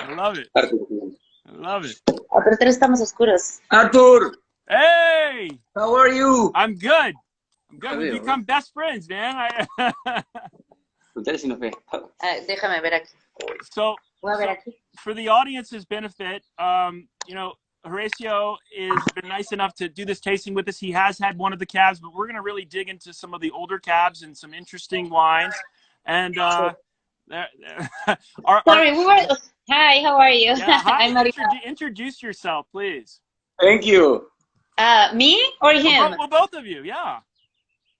I love it. I love it. Nosotros tres estamos oscuros. Arthur, Hey, how are you? I'm good. I'm good. We've become best friends, man. Déjame ver aquí. So, Voy a ver aquí. for the audience's benefit, you know, Horacio has been nice enough to do this tasting with us. He has had one of the cabs, but we're going to really dig into some of the older cabs and some interesting wines. And Sorry, we were. Hi, how are you? yeah, hi, I'm Marimar. introduce yourself, please. Thank you. Me or him? Well, both of you, yeah.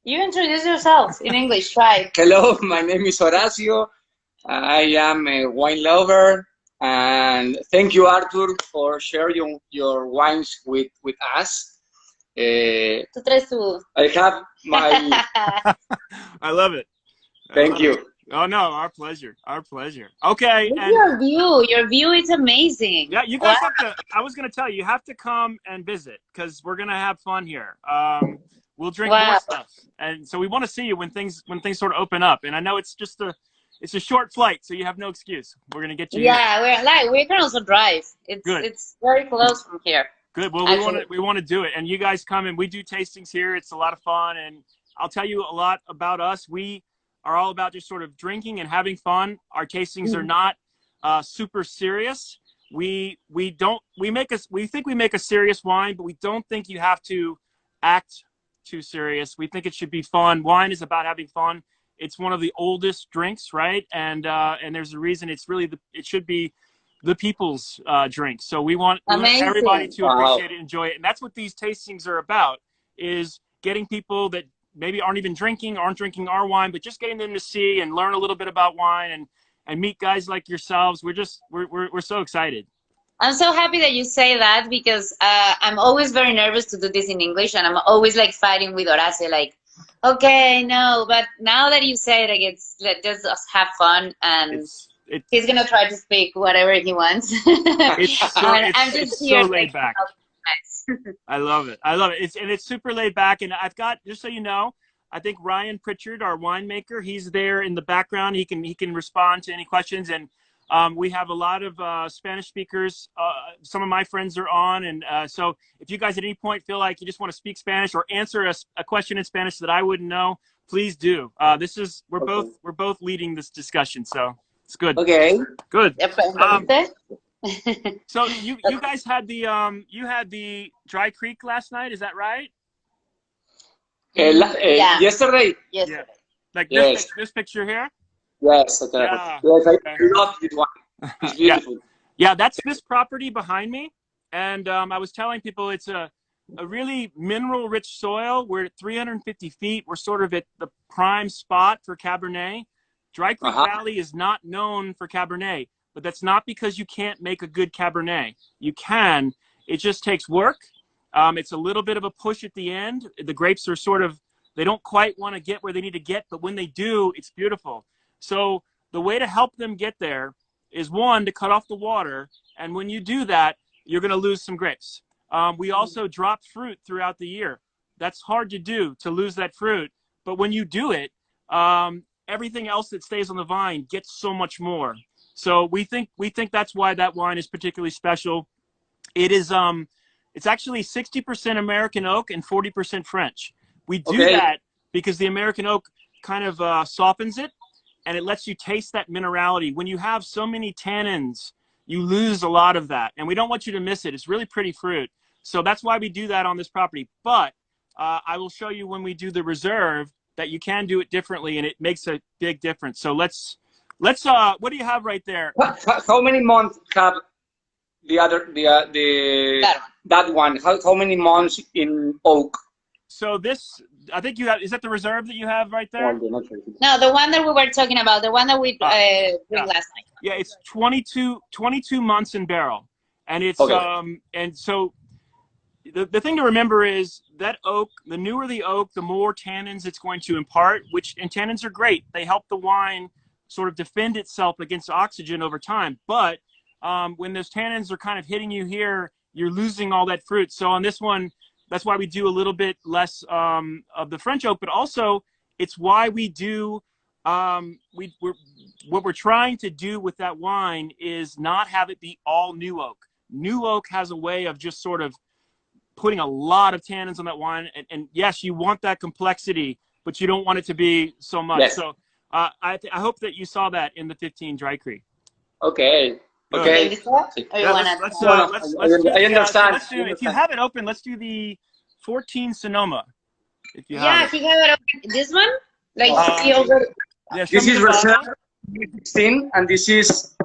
You introduce yourself in English. Try. Hello, my name is Horacio. I am a wine lover, and thank you, Arthur, for sharing your wines with us. Tú traes tu. I have my. I love it. Thank you. Oh no, our pleasure. Our pleasure. Okay. Look at And your view. Your view is amazing. yeah, you guys have to. I was going to tell you, you have to come and visit because we're going to have fun here. We'll drink more stuff, and so we want to see you when things sort of open up. And I know it's a short flight, so you have no excuse. We're going to get you. Yeah, we can also drive. Good. It's very close from here. Good. Well, we want to do it, and you guys come and we do tastings here. It's a lot of fun, and I'll tell you a lot about us. We are all about just sort of drinking and having fun. Our tastings are not super serious. We think we make a serious wine, but we don't think you have to act too serious. We think it should be fun. Wine is about having fun. It's one of the oldest drinks, right? And there's a reason it should be the people's drink. So we want everybody to appreciate it, enjoy it. And that's what these tastings are about, is getting people that maybe aren't drinking our wine, but just getting them to see and learn a little bit about wine and meet guys like yourselves. We're so excited. I'm so happy that you say that because I'm always very nervous to do this in English, and I'm always like fighting with Horacio, like, okay, no, but now that you say it, like, let's just have fun, and he's gonna try to speak whatever he wants. It's so laid back. I love it. I love it. It's super laid back, and I've got, just so you know, I think Ryan Pritchard, our winemaker, he's there in the background. He can respond to any questions, and we have a lot of Spanish speakers. Some of my friends are on, and so if you guys at any point feel like you just want to speak Spanish or answer a question in Spanish that I wouldn't know, please do. We're both leading this discussion, so it's good. Okay. Good. So you guys had the Dry Creek last night, is that right? Yeah. Yesterday. Yesterday. Yeah. Like yes. this picture here? Yes. Okay. Yeah. Yes, I love this one. It's beautiful. Yeah, that's this property behind me. And I was telling people it's a really mineral-rich soil. We're at 350 feet. We're sort of at the prime spot for Cabernet. Dry Creek Valley is not known for Cabernet. But that's not because you can't make a good Cabernet. You can. It just takes work. It's a little bit of a push at the end. The grapes are they don't quite want to get where they need to get, but when they do, it's beautiful. So the way to help them get there is, one, to cut off the water. And when you do that, you're going to lose some grapes. We also drop fruit throughout the year. That's hard to do, to lose that fruit. But when you do it, everything else that stays on the vine gets so much more. So we think that's why that wine is particularly special. It is it's actually 60% American oak and 40% French. We do that because the American oak kind of softens it, and it lets you taste that minerality. When you have so many tannins, you lose a lot of that, and we don't want you to miss it. It's really pretty fruit. So that's why we do that on this property. But I will show you when we do the reserve that you can do it differently, and it makes a big difference. So let's what do you have right there? How many months have that one? How many months in oak? So this, I think you have, is that the reserve that you have right there? No, the one that we were talking about, the one that we drank last night. Yeah, it's 22 months in barrel. And it's, and so the thing to remember is that oak, the newer the oak, the more tannins it's going to impart, and tannins are great. They help the wine sort of defend itself against oxygen over time. But when those tannins are kind of hitting you here, you're losing all that fruit. So on this one, that's why we do a little bit less of the French oak, but also it's why we do what we're trying to do with that wine is not have it be all new oak. New oak has a way of just sort of putting a lot of tannins on that wine, and yes, you want that complexity, but you don't want it to be so much. Yes. So I hope that you saw that in the 15 Dry Creek. Okay. Okay. Yeah, let's do I understand. let's do, if you have it open, let's do the 14 Sonoma. If you Yeah, have it. he have it open. This one? Like, Yeah, This is Reserve 2016, and this is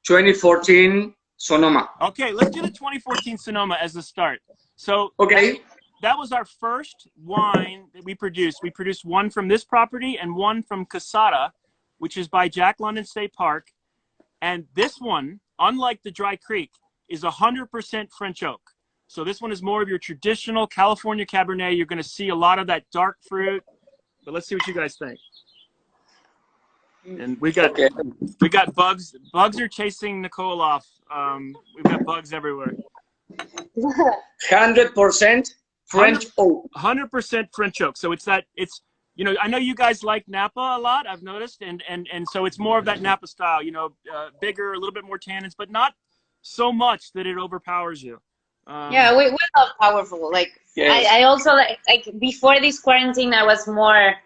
2014 Sonoma. Okay, let's do the 2014 Sonoma as the start. So Okay. that was our first wine that we produced. We produced one from this property and one from Casada, which is by Jack London State Park. And this one, unlike the Dry Creek, is 100% French oak. So this one is more of your traditional California Cabernet. You're going to see a lot of that dark fruit. But let's see what you guys think. And we got bugs. Bugs are chasing Nicole off. We've got bugs everywhere. 100% French oak. 100% French oak. So it's I know you guys like Napa a lot, I've noticed, and so it's more of that Napa style, bigger, a little bit more tannins, but not so much that it overpowers you. Yeah, we love powerful. Like, yes. I also like before this quarantine, I was more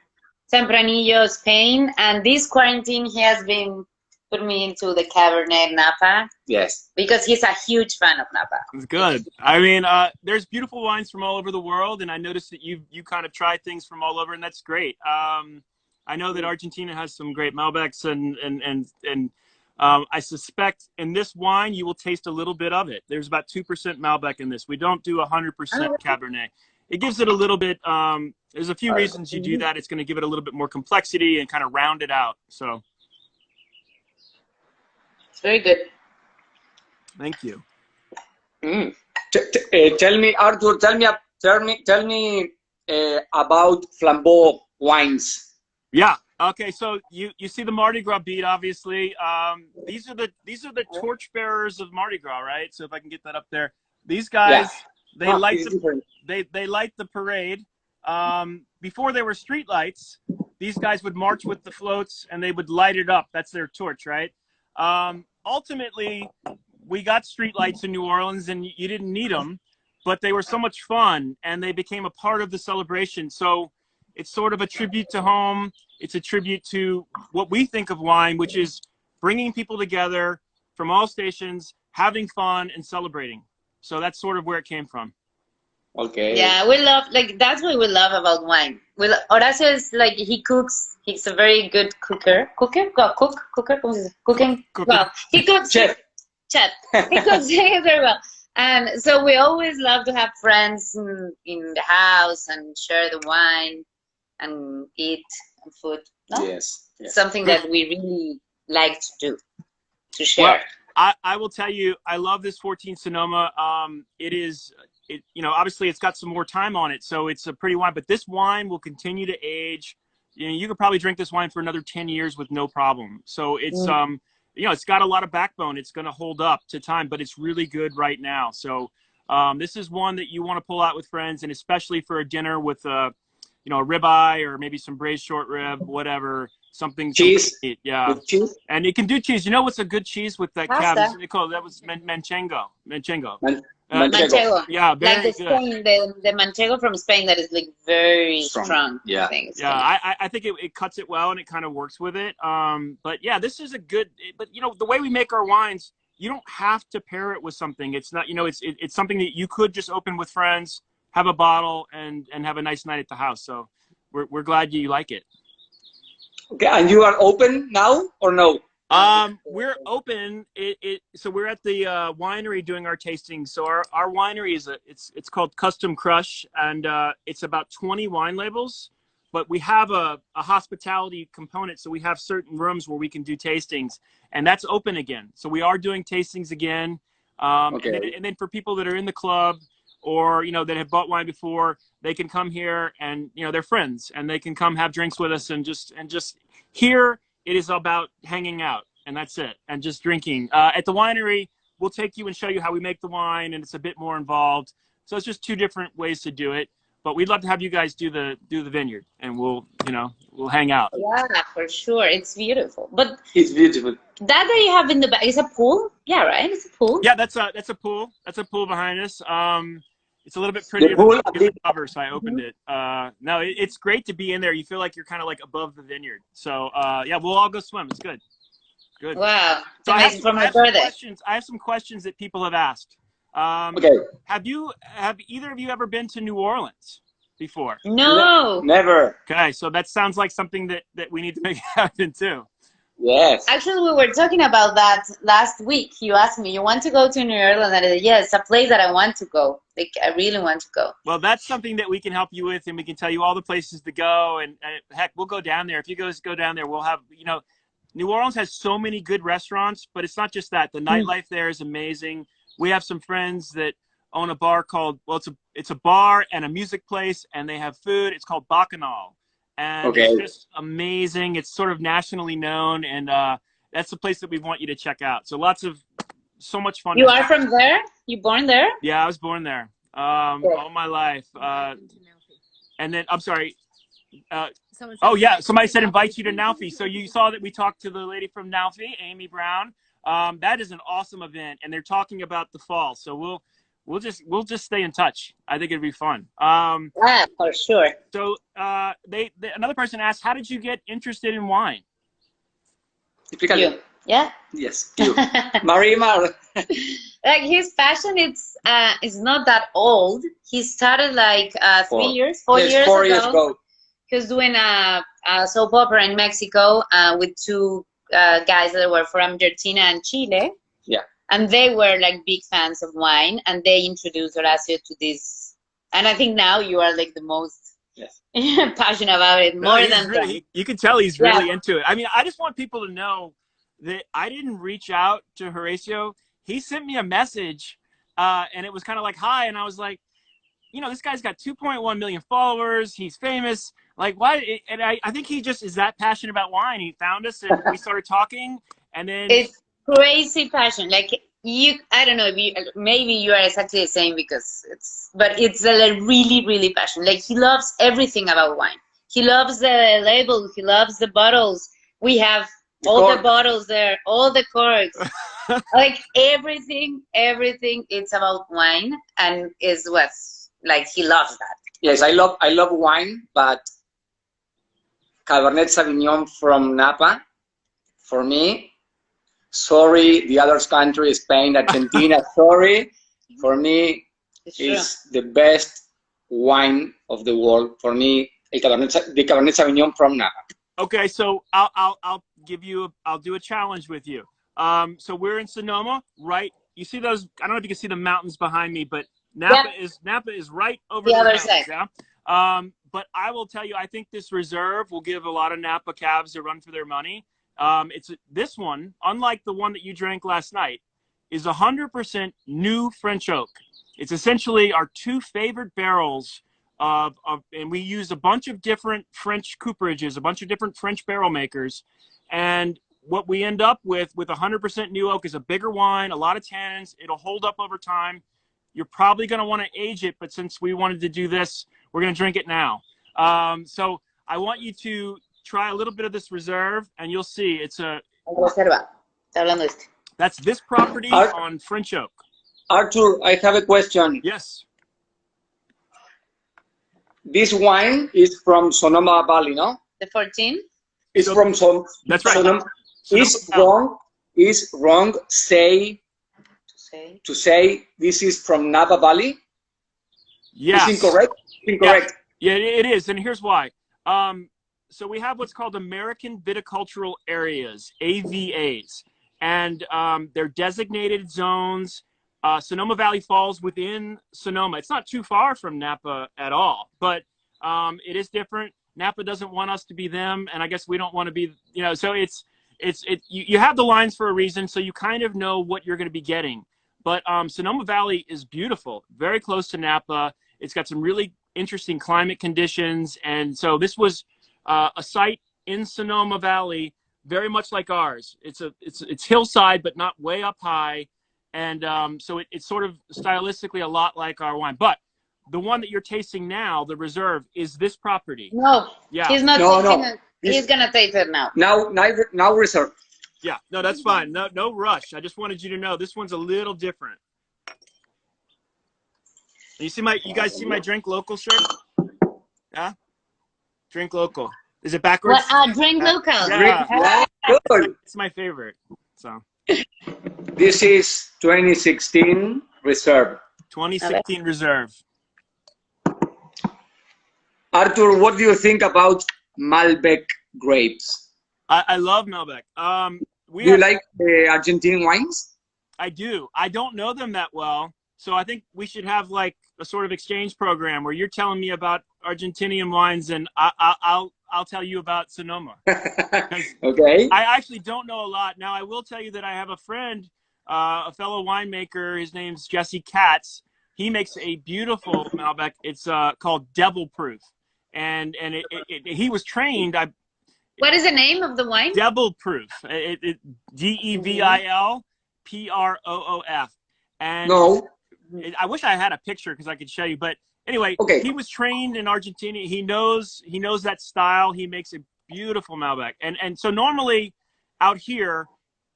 Tempranillo, Spain, and this quarantine he has been put me into the Cabernet Napa. Yes. Because he's a huge fan of Napa. It's good. I mean, there's beautiful wines from all over the world, and I noticed that you kind of tried things from all over, and that's great. I know that Argentina has some great Malbecs, and I suspect in this wine you will taste a little bit of it. There's about 2% Malbec in this. We don't do 100% Cabernet. It gives it a little bit. There's a few reasons you do that. It's going to give it a little bit more complexity and kind of round it out. So. Very good. Thank you. Tell me, Arthur. Tell me about Flambeaux wines. Yeah. Okay. So you see the Mardi Gras bead, obviously. These are the torchbearers of Mardi Gras, right? So if I can get that up there, these guys they light the parade. Before there were street lights, these guys would march with the floats and they would light it up. That's their torch, right? Ultimately, we got street lights in New Orleans and you didn't need them, but they were so much fun and they became a part of the celebration. So it's sort of a tribute to home. It's a tribute to what we think of wine, which is bringing people together from all stations, having fun and celebrating. So that's sort of where it came from. Okay. Yeah, we love, like, that's what we love about wine. Horacio is like, he cooks. He's a very good cooker. Cooker? Cooking? Well, he cooks. Chef. He cooks very well. And so we always love to have friends in the house and share the wine and eat food. No? Yes. Something that we really like to do, to share. Well, I will tell you, I love this 14 Sonoma. Obviously it's got some more time on it, so it's a pretty wine, but this wine will continue to age. You could probably drink this wine for another 10 years with no problem. So it's, it's got a lot of backbone. It's going to hold up to time, but it's really good right now. So this is one that you want to pull out with friends, and especially for a dinner with a ribeye or maybe some braised short rib, whatever, something. Cheese. Yeah. With cheese. And it can do cheese. You know what's a good cheese with that cab? That was Manchego. Manchego. Yeah, very like the Manchego from Spain that is like very strong. Yeah. I think it cuts it well and it kind of works with it. But yeah, this is a good. But the way we make our wines, you don't have to pair it with something. It's not. It's something that you could just open with friends, have a bottle, and have a nice night at the house. So we're glad you like it. Okay, and you are open now or no? We're open. So we're at the winery doing our tasting. So our winery it's called Custom Crush, and it's about 20 wine labels. But we have a hospitality component, so we have certain rooms where we can do tastings, and that's open again. So we are doing tastings again. And then for people that are in the club or that have bought wine before, they can come here and they're friends and they can come have drinks with us and just here. It is about hanging out, and that's it, and just drinking. At the winery, we'll take you and show you how we make the wine, and it's a bit more involved. So it's just two different ways to do it. but we'd love to have you guys do the vineyard, and we'll hang out. Yeah, for sure. It's beautiful. But It's beautiful. that you have in the back is a pool? Yeah, right? It's a pool. Yeah, that's a pool. That's a pool behind us. It's a little bit The prettier pool, than the cover, so I opened it. No, it's great to be in there. You feel like you're kind of like above the vineyard. So yeah, we'll all go swim. It's good. Good. Wow. It's So amazing for my birthday. I have some questions that people have asked. okay. Have either of you ever been to New Orleans before? No. Never. Okay, so that sounds like something that we need to make happen too. Yes. Actually, we were talking about that last week. You asked me, you want to go to New Orleans? And I said, yes, a place that I want to go. Like, I really want to go. Well, that's something that we can help you with, and we can tell you all the places to go. And heck, we'll go down there. If you guys go down there, we'll have, New Orleans has so many good restaurants, but it's not just that. The nightlife there is amazing. We have some friends that own a bar called, it's a bar and a music place, and they have food. It's called Bacchanal. And it's just amazing. It's sort of nationally known, and that's the place that we want you to check out. So so much fun. You are from there? You born there? Yeah, I was born there all my life. And then, I'm sorry. Oh, yeah, somebody said invite you to Nalfi. So you saw that we talked to the lady from Nalfi, Amy Brown. That is an awesome event, and they're talking about the fall. So we'll just stay in touch. I think it'd be fun. Yeah, for sure. So another person asked, how did you get interested in wine? You. Yeah. Yes, you. Marimar. Like his passion, it's not that old. He started like 4 years ago. He was doing a soap opera in Mexico with two guys that were from Argentina and Chile. Yeah. And they were like big fans of wine, and they introduced Horacio to this. And I think now you are like the most passionate about it, more than really, you can tell he's really into it. I mean, I just want people to know that I didn't reach out to Horacio. He sent me a message, and it was kind of like, hi. And I was like, this guy's got 2.1 million followers. He's famous. Like, why? And I think he just is that passionate about wine. He found us, and we started talking, and then it's crazy passion. Like I don't know if maybe you are exactly the same but it's a really, really passion. Like he loves everything about wine. He loves the label. He loves the bottles. We have all the bottles there, all the corks, like everything. It's about wine, and is what's like he loves that. Yes, I love wine, but Cabernet Sauvignon from Napa, for me, sorry, the other country, Spain, Argentina, sorry, for me, is the best wine of the world. For me, the Cabernet Sauvignon from Napa. Okay, so I'll do a challenge with you. So we're in Sonoma, right? You see those? I don't know if you can see the mountains behind me, but Napa is right over the other mountains, side. Yeah. But I will tell you, I think this reserve will give a lot of Napa cabs a run for their money. This one, unlike the one that you drank last night, is 100% new French oak. It's essentially our two favorite barrels and we used a bunch of different French cooperages, a bunch of different French barrel makers, and what we end up with 100% new oak is a bigger wine, a lot of tannins. It'll hold up over time. You're probably going to want to age it, but since we wanted to do this, we're going to drink it now. So I want you to try a little bit of this reserve, and you'll see it's that's this property on French oak. Arthur, I have a question. Yes. This wine is from Sonoma Valley, no? The 14? It's from That's right. Sonoma. Is wrong to say this is from Napa Valley? Yes. Is incorrect? Incorrect. Yeah, it is, and here's why. So we have what's called American Viticultural Areas, AVAs, and they're designated zones. Sonoma Valley falls within Sonoma. It's not too far from Napa at all, but it is different. Napa doesn't want us to be them, and I guess we don't want to be, so you have the lines for a reason, so you kind of know what you're going to be getting. But Sonoma Valley is beautiful, very close to Napa. It's got some really interesting climate conditions, and so this was a site in Sonoma Valley, very much like ours. It's hillside, but not way up high, and so it's sort of stylistically a lot like our wine. But the one that you're tasting now, the Reserve, is this property. No, Yeah. he's not No, tasting no. it. He's gonna taste it now. Now Reserve. Yeah, no, that's fine. No rush. I just wanted you to know this one's a little different. You guys see my drink local shirt? Yeah? Drink local. Is it backwards? What? Drink local. Yeah. Yeah, good. It's my favorite. So This is 2016 Reserve. 2016 Reserve. Arthur, what do you think about Malbec grapes? I love Malbec. Do you like the Argentine wines? I do. I don't know them that well, so I think we should have like a sort of exchange program where you're telling me about Argentinian wines and I'll tell you about Sonoma. Okay. I actually don't know a lot. Now I will tell you that I have a friend, a fellow winemaker. His name's Jesse Katz. He makes a beautiful Malbec. It's called Devil Proof, and he was trained. What is the name of the wine? Devil Proof. DEVILPROOF. And No. I wish I had a picture because I could show you. But anyway, Okay. he was trained in Argentina. He knows that style. He makes a beautiful Malbec. And so normally out here,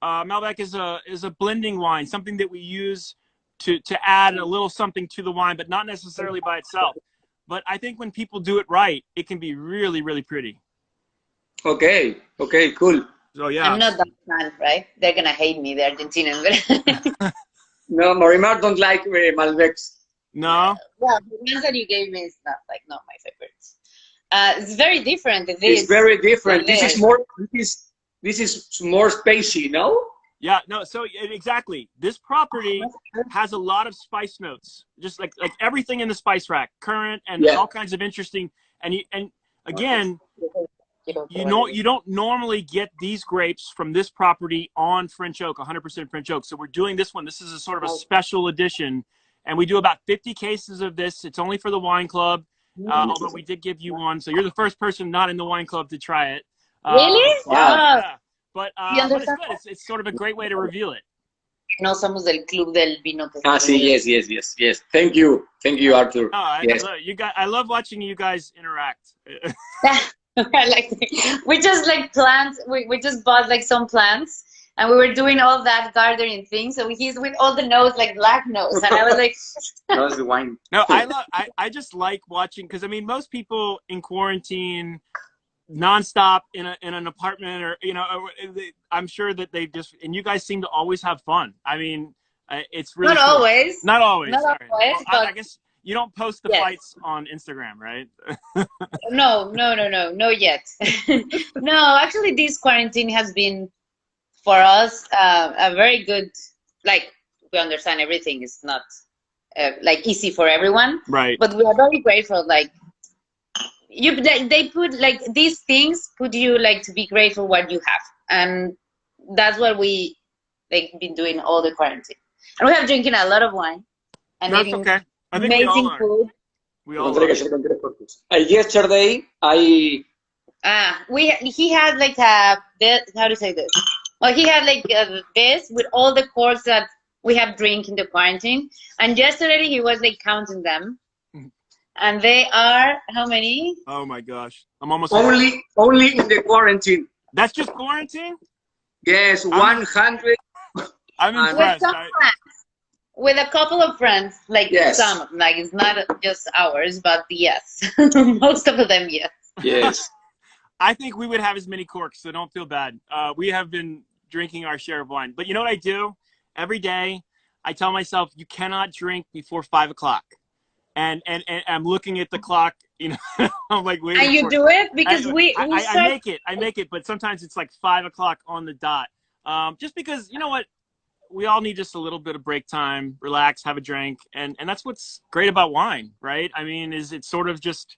Malbec is a blending wine, something that we use to add a little something to the wine, but not necessarily by itself. But I think when people do it right, it can be really, really pretty. Okay. Okay. Cool. So yeah. I'm not that fan, right? They're gonna hate me, the Argentinians. No, Marimar don't like Malbecs. No. Well, the ones that you gave me is not my favorites. It's very different. It's very different. It This is more. This is more spacey, no? Yeah, no, so exactly. This property has a lot of spice notes, just like everything in the spice rack, current and all kinds of interesting. And again, you don't normally get these grapes from this property on French oak, 100% French oak. So we're doing this one. This is a sort of a special edition, and we do about 50 cases of this. It's only for the wine club, although we did give you one. So you're the first person not in the wine club to try it. Really? Yeah. Oh. But it's good. It's sort of a great way to reveal it. No somos del club del vino. Sí, yes. Thank you, Arthur. Yes. I love watching you guys interact. We just plants. We just bought some plants, and we were doing all that gardening thing. So he's with all the notes, like black notes, and I was like, That's the wine. No, I just like watching, because I mean most people in quarantine nonstop in an apartment, or I'm sure that they just, and you guys seem to always have fun. I mean, it's really not cool. always. Not always. Not Sorry. always, Well, but I guess you don't post the fights on Instagram, right? No, yet. No, actually, this quarantine has been for us a very good. We understand everything is not easy for everyone, Right. But we are very grateful. They put these things put you to be grateful what you have, and that's what we been doing all the quarantine. And we have drinking a lot of wine and That's eating okay. I think amazing food. We all are. Yesterday, he had how to say this? Well, he had this with all the corks that we have drink in the quarantine, and yesterday he was counting them. And they are how many? Oh my gosh, I'm almost only in the quarantine. That's just quarantine? Yes, 100. I'm impressed. With a couple of friends, Yes. some, it's not just ours, but yes, most of them, yes. Yes. I think we would have as many corks, so don't feel bad. We have been drinking our share of wine, but you know what I do? Every day, I tell myself you cannot drink before 5 o'clock. And I'm looking at the clock, I'm waiting. And you do it because I make it, but sometimes it's 5 o'clock on the dot. Just because, you know what, we all need just a little bit of break time, relax, have a drink, and that's what's great about wine, right? I mean, it's sort of just,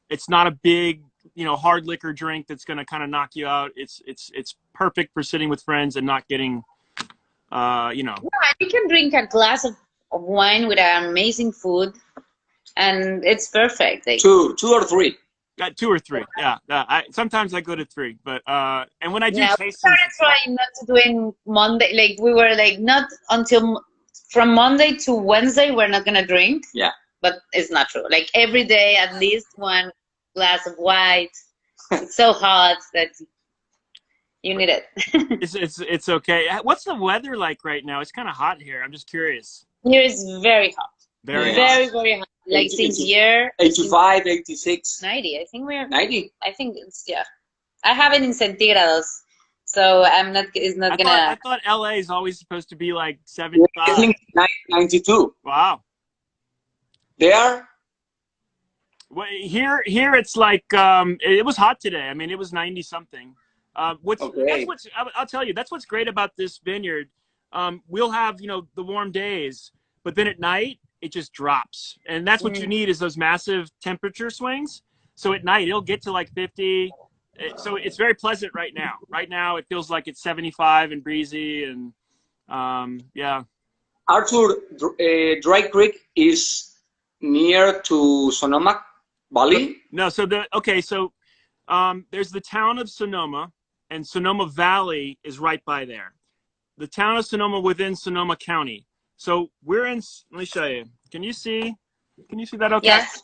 it's not a big, hard liquor drink that's going to kind of knock you out. It's perfect for sitting with friends and not getting, Yeah, you can drink a glass of wine with an amazing food. And it's perfect. Two or three. 2 or 3. Yeah. Sometimes I go to 3, but and when I do tastings, we started trying not to do in Monday. We were not until from Monday to Wednesday we're not gonna drink. Yeah. but it's not true. Like every day, at least one glass of white. It's so hot that you need it. It's okay. What's the weather like right now? It's kind of hot here. I'm just curious. Here is very hot. Very hot. Very, very hot. Like since year 85, 86. 90. I think we're 90. I think it's I have it in centigrados, so I'm not. It's not gonna. I thought LA is always supposed to be like 75. I think 92. Wow. There? Well, here it's like it was hot today. I mean, it was 90 something. I'll tell you, that's what's great about this vineyard. We'll have, the warm days, but then at night it just drops. And that's what you need is those massive temperature swings. So at night it'll get to like 50. So it's very pleasant right now. Right now it feels like it's 75 and breezy and yeah. Arthur, Dry Creek is near to Sonoma Valley? No, so there's the town of Sonoma, and Sonoma Valley is right by there. The town of Sonoma within Sonoma County. So we're in, let me show you. Can you see that okay? Yes.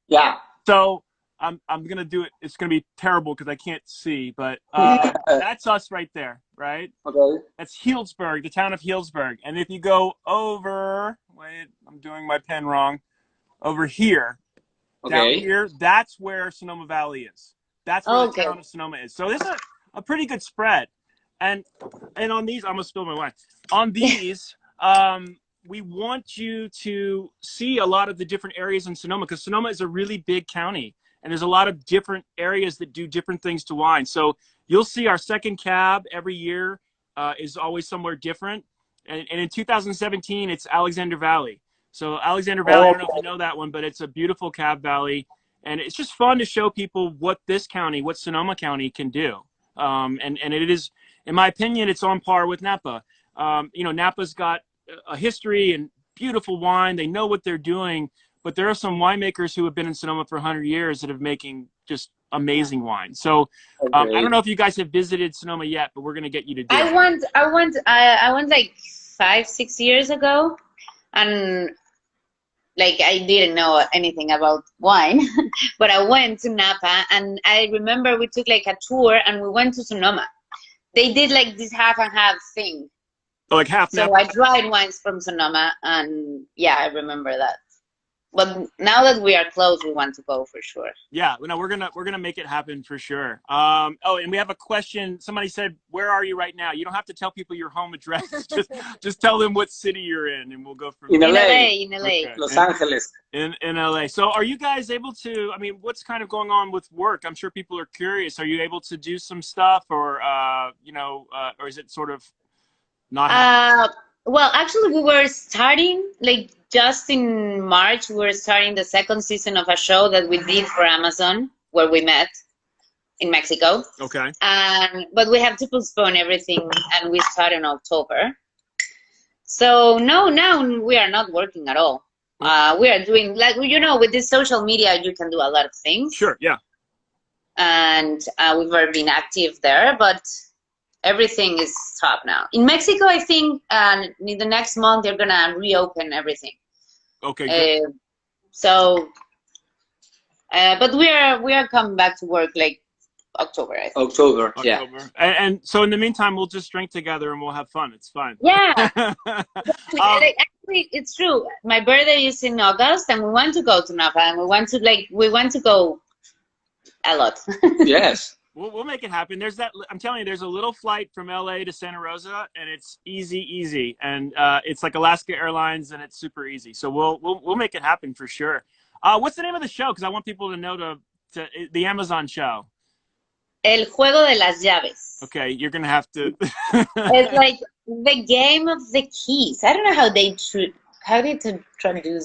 Yeah. So I'm going to do it. It's going to be terrible because I can't see, but that's us right there, right? Okay. That's Healdsburg, the town of Healdsburg. And if you go over, wait, I'm doing my pen wrong, over here, down here, that's where Sonoma Valley is. That's where the town of Sonoma is. So there's a pretty good spread. And on these, I'm going to spill my wine. On these, we want you to see a lot of the different areas in Sonoma because Sonoma is a really big county. And there's a lot of different areas that do different things to wine. So you'll see our second cab every year is always somewhere different. And in 2017, it's Alexander Valley. So Alexander Valley, I don't know if you know that one, but it's a beautiful cab valley. And it's just fun to show people what Sonoma County can do. And it is, in my opinion, it's on par with Napa. Napa's got a history and beautiful wine. They know what they're doing. But there are some winemakers who have been in Sonoma for 100 years that are making just amazing wine. So I don't know if you guys have visited Sonoma yet, but we're going to get you to do it. I went like 5-6 years ago, and like I didn't know anything about wine, but I went to Napa, and I remember we took like a tour, and we went to Sonoma. They did like this half and half thing. Oh, like half. So I tried wines from Sonoma, and yeah, I remember that. But now that we are close, we want to go for sure. Yeah, no, we're gonna make it happen for sure. And we have a question. Somebody said, "Where are you right now?" You don't have to tell people your home address. just tell them what city you're in, and we'll go from in there. LA. Okay. Los Angeles. In LA. So, are you guys able to? I mean, what's kind of going on with work? I'm sure people are curious. Are you able to do some stuff, or or is it sort of not? Well, actually, we were starting like. Just in March, we were starting the second season of a show that we did for Amazon, where we met in Mexico. Okay. But we have to postpone everything, and we start in October. So no, now we are not working at all. We are doing with this social media, you can do a lot of things. Sure. Yeah. And we've been active there, but everything is stopped now. In Mexico, I think in the next month they're gonna reopen everything. Okay. But we are coming back to work like October. I think. October. Yeah. And so in the meantime, we'll just drink together and we'll have fun. It's fun. Yeah. Actually, it's true. My birthday is in August, and we want to go to Napa, and we want to go a lot. Yes. We'll make it happen. I'm telling you, there's a little flight from LA to Santa Rosa, and it's easy, and it's like Alaska Airlines, and it's super easy. So we'll make it happen for sure. What's the name of the show? Because I want people to know the Amazon show. El Juego de las Llaves. Okay, you're gonna have to. It's like the game of the keys. I don't know how they traduce it.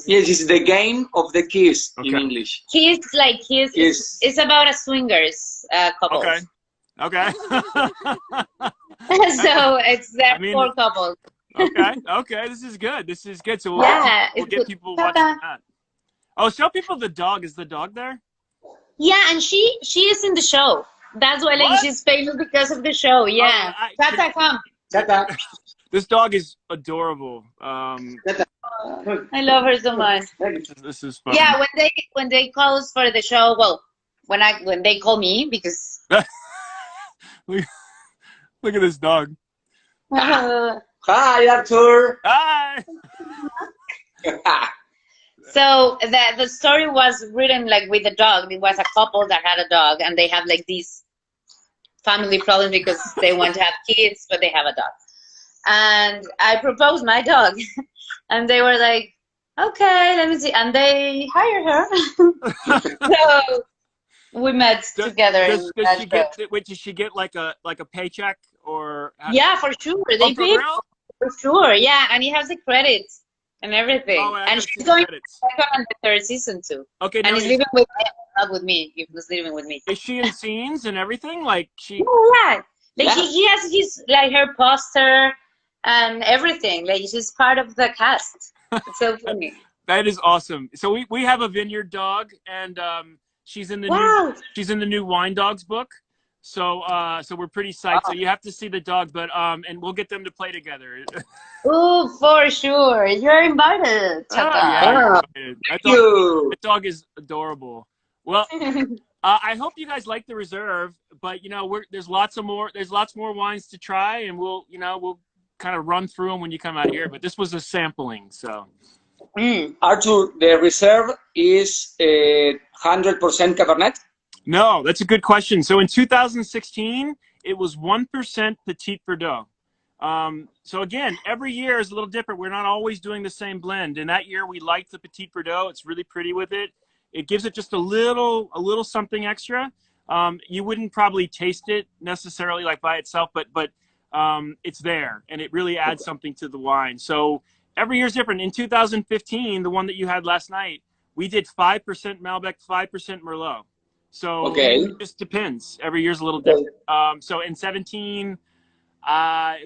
Yes, it's the game of the keys in English. Keys, like keys. Yes. It's about a swingers couple. Okay. So it's four couples. Okay. This is good. So we'll get people watching that. Oh, show people the dog. Is the dog there? Yeah, and she is in the show. That's why she's famous because of the show. Yeah. Tata, come. Tata. This dog is adorable. I love her so much. This is fun. Yeah, when they call us for the show, well, when they call me because Look at this dog. Hi, Arthur. Hi. so the story was written like with a dog. It was a couple that had a dog, and they have like these family problems because they want to have kids, but they have a dog. And I proposed my dog, and they were like, "Okay, let me see," and they hired her. So we met together. Does she get like a paycheck or? Yeah, for sure. They for pay real? for sure. Yeah, and he has the credits and everything. Oh, and she's going to on the third season too. Okay, and he's living with me, not with me. He was living with me. Is she in scenes and everything? Like she? Oh, yeah. Like he has his like her poster and everything. Like she's part of the cast. It's so funny. That is awesome. So we have a vineyard dog, and she's in the new Wine Dogs book. So so we're pretty psyched. So you have to see the dog, but and we'll get them to play together. Oh, for sure. You're invited. That dog is adorable. Well, I hope you guys like the Reserve, but you know, there's lots more wines to try, and we'll kind of run through them when you come out here. But this was a sampling, so. Arthur, the Reserve is 100% Cabernet? No, that's a good question. So in 2016, it was 1% Petit Verdot. So again, every year is a little different. We're not always doing the same blend. And that year we liked the Petit Verdot. It's really pretty with it. It gives it just a little something extra. You wouldn't probably taste it necessarily like by itself, but it's there, and it really adds something to the wine. So every year is different. In 2015, the one that you had last night, we did 5% Malbec, 5% Merlot. So it just depends. Every year's a little different. So in 17, it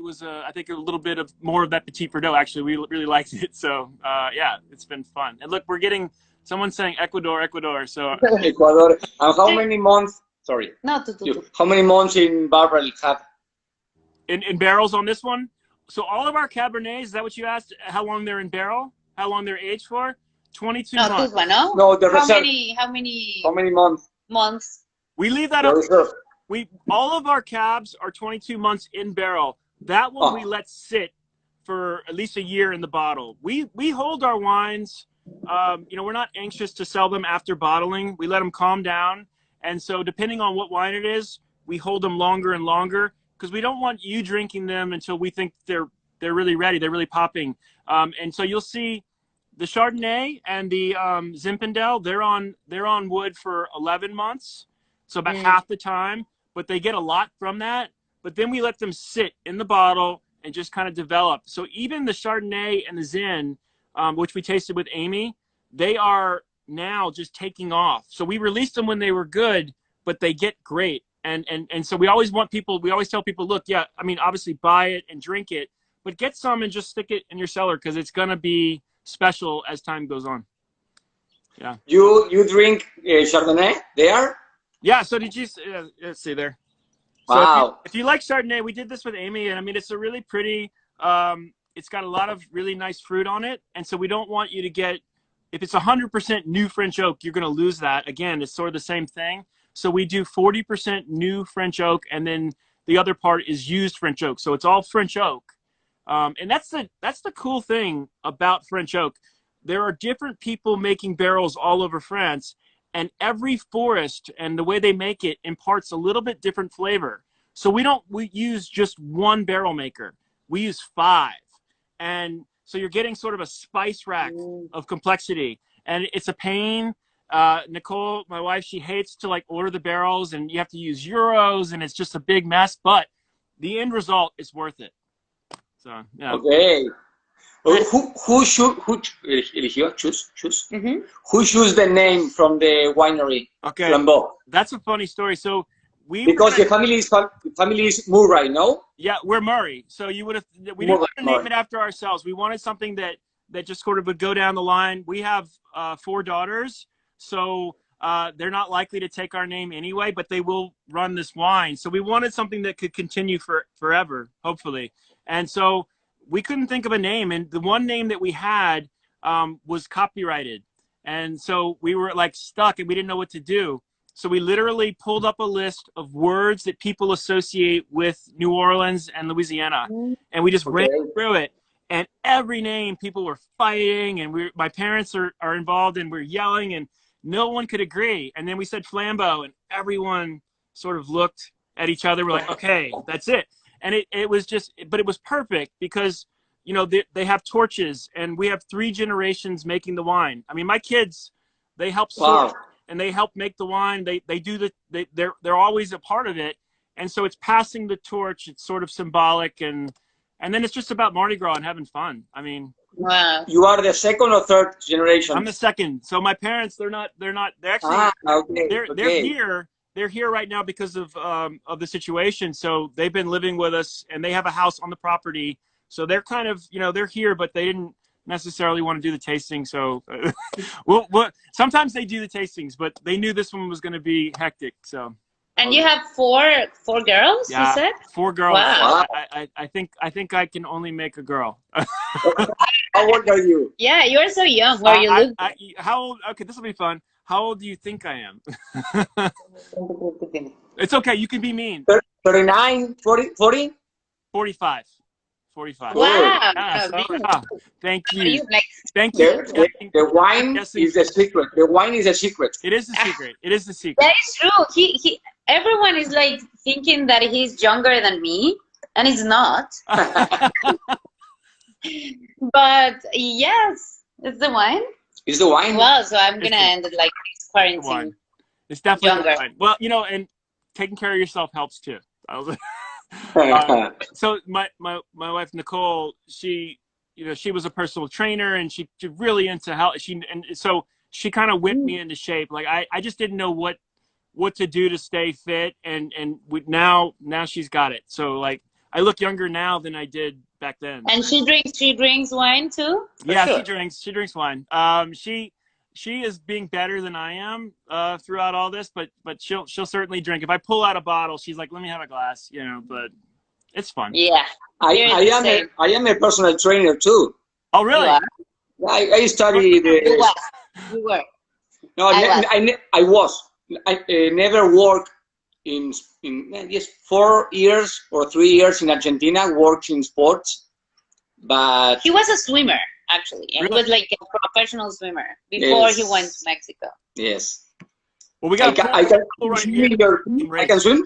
was I think a little bit of more of that Petit Verdot. Actually, we really liked it. So yeah, it's been fun. And look, we're getting someone saying Ecuador. So Ecuador. And how many months? Sorry. No, how many months in barrel have? In barrels on this one? So all of our Cabernets, is that what you asked? How long they're in barrel? How long they're aged for? 22 months. No, the Reserve. How many months? We leave that up. All of our cabs are 22 months in barrel. That one we let sit for at least a year in the bottle. We hold our wines. We're not anxious to sell them after bottling. We let them calm down, and so depending on what wine it is, we hold them longer and longer because we don't want you drinking them until we think they're really ready. They're really popping. And so you'll see the Chardonnay and the Zinfandel. They're on wood for 11 months, so about half the time. But they get a lot from that. But then we let them sit in the bottle and just kind of develop. So even the Chardonnay and the Zin, which we tasted with Amy, they are now just taking off. So we released them when they were good, but they get great. And so we always tell people, look, yeah, I mean, obviously buy it and drink it, but get some and just stick it in your cellar because it's going to be special as time goes on. Yeah. You drink Chardonnay there? Yeah. So did you, let's see there. Wow. So if you like Chardonnay, we did this with Amy, and I mean, it's a really pretty, it's got a lot of really nice fruit on it. And so we don't want you to get, if it's 100% new French oak, you're going to lose that. Again, it's sort of the same thing. So we do 40% new French oak, and then the other part is used French oak. So it's all French oak. And that's the cool thing about French oak. There are different people making barrels all over France, and every forest and the way they make it imparts a little bit different flavor. So we use just one barrel maker. We use 5. And so you're getting sort of a spice rack of complexity, and it's a pain. Nicole, my wife, she hates to like order the barrels, and you have to use euros, and it's just a big mess, but the end result is worth it. So, yeah. Okay. Who choose? Who choose the name from the winery? Okay. Flambeaux. That's a funny story. So because the family is Murray, no? Yeah, we're Murray. So we didn't want to name it after ourselves. We wanted something that just sort of would go down the line. We have 4 daughters, so they're not likely to take our name anyway, but they will run this wine. So we wanted something that could continue forever, hopefully. And so we couldn't think of a name, and the one name that we had was copyrighted. And so we were like stuck and we didn't know what to do. So we literally pulled up a list of words that people associate with New Orleans and Louisiana. And we just ran through it. And every name people were fighting, and my parents are involved, and we're yelling, and no one could agree. And then we said Flambeaux, and everyone sort of looked at each other. We're like, okay, that's it. And it was just, but it was perfect because, you know, they have torches, and we have 3 generations making the wine. I mean, my kids, they help sort and they help make the wine. They're always a part of it. And so it's passing the torch. It's sort of symbolic, and then it's just about Mardi Gras and having fun. I mean, wow. You are the second or third generation? I'm the second. So my parents, they're actually, they're here right now because of the situation. So they've been living with us, and they have a house on the property. So they're kind of, you know, they're here, but they didn't necessarily want to do the tasting. So sometimes they do the tastings, but they knew this one was going to be hectic. So. And you have four girls, yeah, you said? 4 girls. Wow. I think I can only make a girl. How old are you? Yeah, you're so young. Where you look. How old? Okay, this will be fun. How old do you think I am? It's okay. You can be mean. 39, 40? 45. 45. Wow. Yeah, thank you. Thank you. The wine is the secret. The wine is a secret. It is the secret. It is the secret. That is true. Everyone is like thinking that he's younger than me, and he's not. But yes, it's the wine. It's the wine. Well, so I'm gonna end it like this quarantine. It's definitely younger. wine. Well, you know, and taking care of yourself helps too. So my wife Nicole, she was a personal trainer, and she's really into health. So she kind of whipped me into shape. Like I just didn't know what to do to stay fit, and now she's got it. So like I look younger now than I did back then. And she drinks wine too? Yeah, sure. She drinks wine. She is being better than I am throughout all this, but she'll certainly drink. If I pull out a bottle, she's like, "Let me have a glass," you know. But it's fun. Yeah, I am a personal trainer too. Oh, really? I studied. You were. No, I was. I never worked in just 4 years or 3 years in Argentina. Worked in sports, but he was a swimmer. Actually, and he was like a professional swimmer before he went to Mexico. Yes. Well, we got I can swim.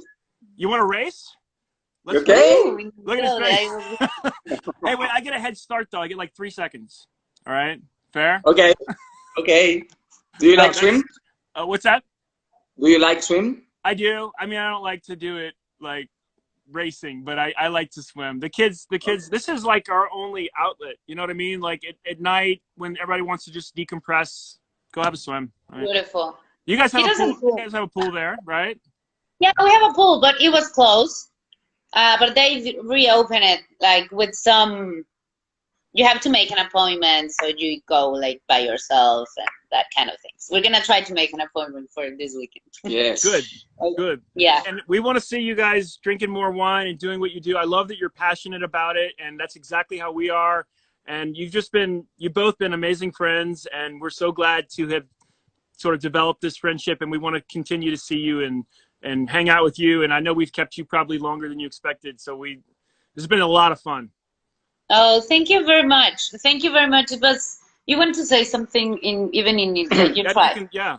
You want to race? Let's okay. Look at his face. Hey, wait! I get a head start though. I get like 3 seconds. All right, fair. Okay. Okay. Do you like swim? What's that? Do you like swim? I do. I mean, I don't like to do it like racing, but I like to swim. The kids, this is like our only outlet. You know what I mean? Like at night when everybody wants to just decompress, go have a swim. Right? Beautiful. You guys have a pool. You guys have a pool there, right? Yeah, we have a pool, but it was closed. But they reopened it like with some. You have to make an appointment, so you go like by yourself and that kind of things. We're gonna try to make an appointment for this weekend. Yes. Good. Yeah. And we want to see you guys drinking more wine and doing what you do. I love that you're passionate about it, and that's exactly how we are. And you've both been amazing friends, and we're so glad to have sort of developed this friendship, and we want to continue to see you and hang out with you. And I know we've kept you probably longer than you expected, so this has been a lot of fun. Oh, thank you very much. Thank you very much. You want to say something even in you tried. Yeah.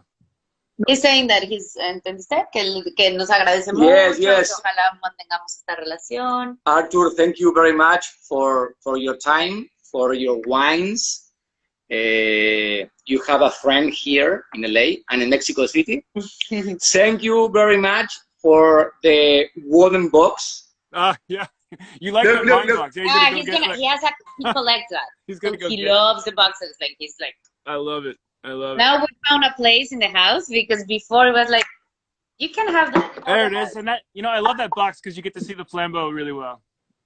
He's saying that ¿entendiste? Que nos agradece mucho. Yes. Ojalá mantengamos esta relación. Arthur, thank you very much for your time, for your wines. You have a friend here in LA and in Mexico City. Thank you very much for the wooden box. Yeah. You like the wine box. He collects that. He's gonna go. He loves the boxes. Like he's like. I love it. Now we found a place in the house because before it was like, you can have that. There it is, and that I love that box because you get to see the Flambeaux really well.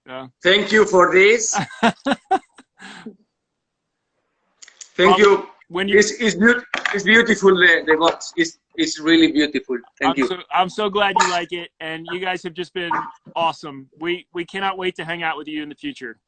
Yeah. Thank you for this. Thank you. It's beautiful. The box it's really beautiful. Thank you. I'm so glad you like it, and you guys have just been awesome. We cannot wait to hang out with you in the future.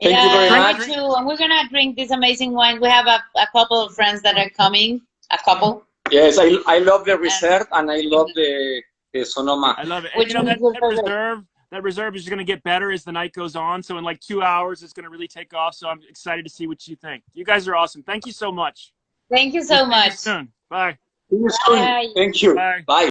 Thank you very Yeah, much. me too. And we're gonna drink this amazing wine. We have a couple of friends that are coming. A couple. Yes, I love the Reserve and I love the Sonoma. I love it. And Which you know, one is your favorite? that reserve is going to get better as the night goes on. So in like 2 hours, it's going to really take off. So I'm excited to see what you think. You guys are awesome. Thank you so much. Thank you so We'll see you much. soon. Bye. See you soon. Bye. Thank you. Bye. Bye.